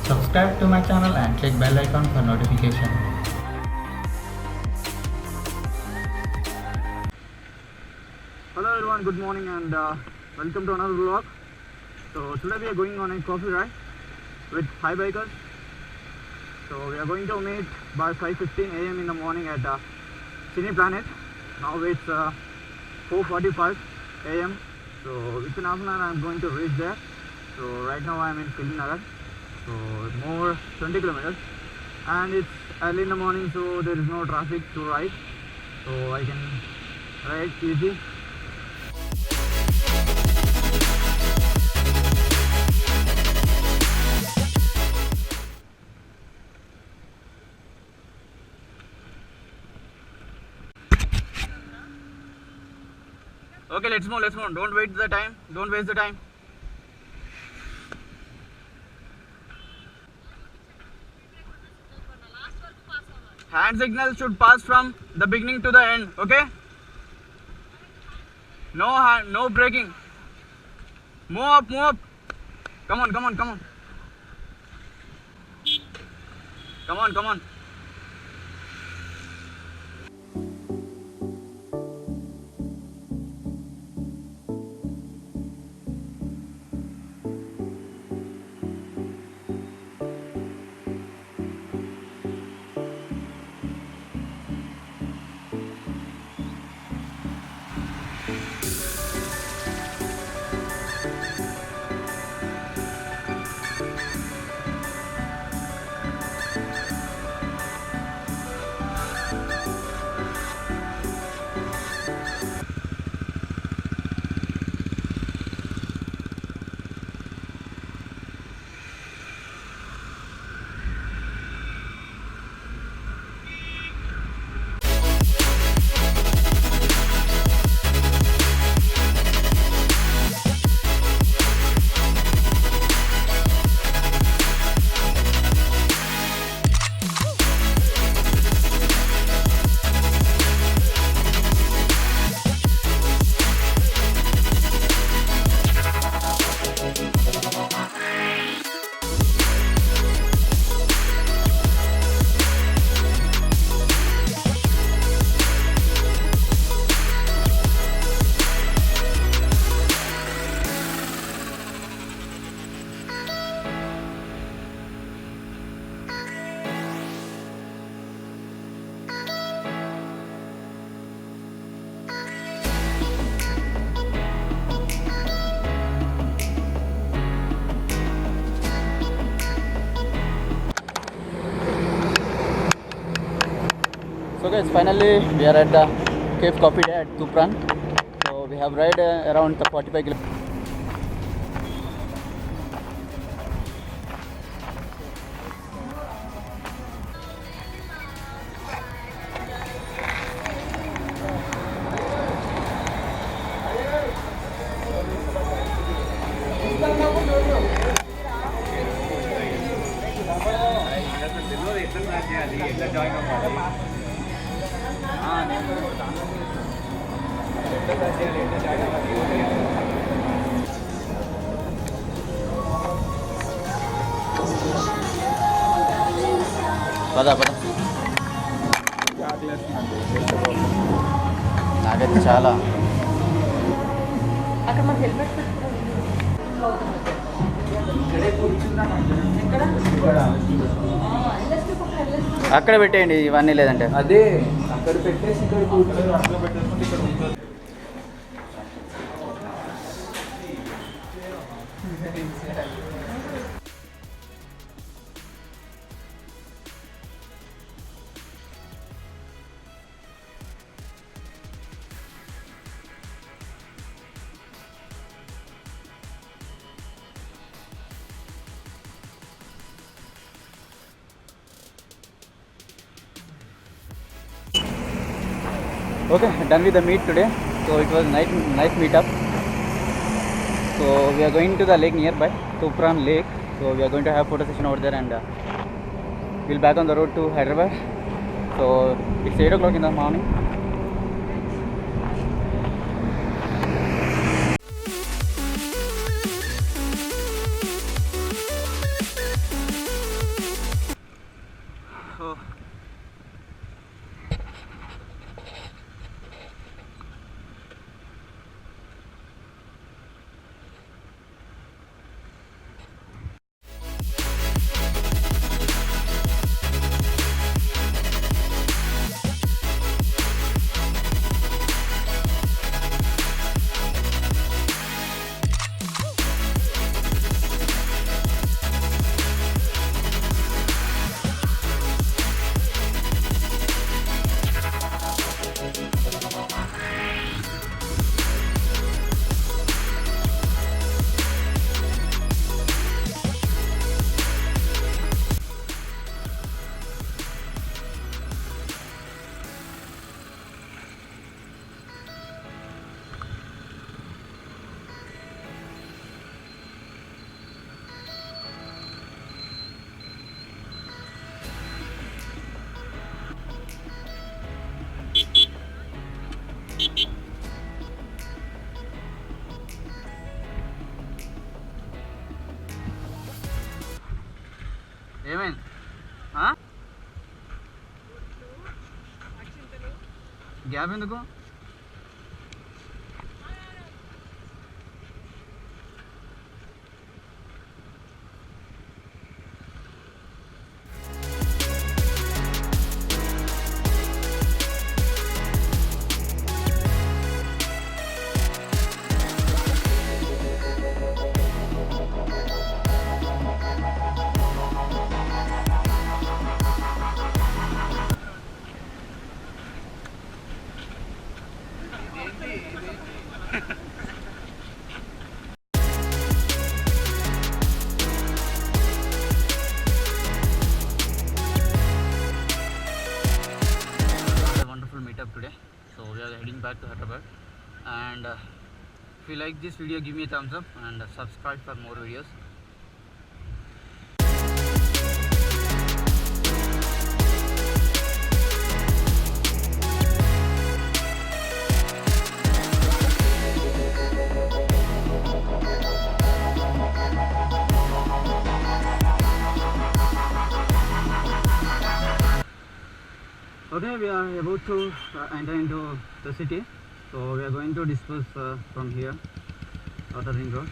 Subscribe to my channel and click bell icon for notification. Hello everyone, good morning and welcome to another vlog. So today we are going on a coffee ride with Hi Bikers. So we are going to meet by 5:15 a.m. in the morning at Cine Planet. Now it's 4:45 a.m. So within half an hour I am going to reach there. So right now I am in Filinagar. So more 20 kilometers and it's early in the morning, so there is no traffic to ride. So I can ride easy. Okay, let's move. Don't waste the time. Hand signal should pass from the beginning to the end, okay? No braking. Move up. Come on. Come on. So guys, finally we are at the Cave Coffee Day at Tupran. So we have ride around the 45 kilometers. పద నాకైతే చాలా అక్కడ మన helmet అక్కడ పెట్టేయండి, ఇవన్నీ లేదంటే అదే అక్కడ పెట్టేసి ఇక్కడ కూర్చొని అక్కడ పెట్టేసుకుంటే ఇక్కడ కూర్చొని Okay, done with the meet today. So it was nice meetup. So we are going to the lake nearby, Tupran Lake. So we are going to have photo session over there and we'll back on the road to Hyderabad. So it's 8 o'clock in the morning. ఏమైంది? Gap ఎందుకు? Wonderful meetup today. So we are heading back to Hyderabad, and if you like this video, give me a thumbs up and subscribe for more videos. Okay, we are about to enter into the city, so we are going to disperse from here, outer ring road.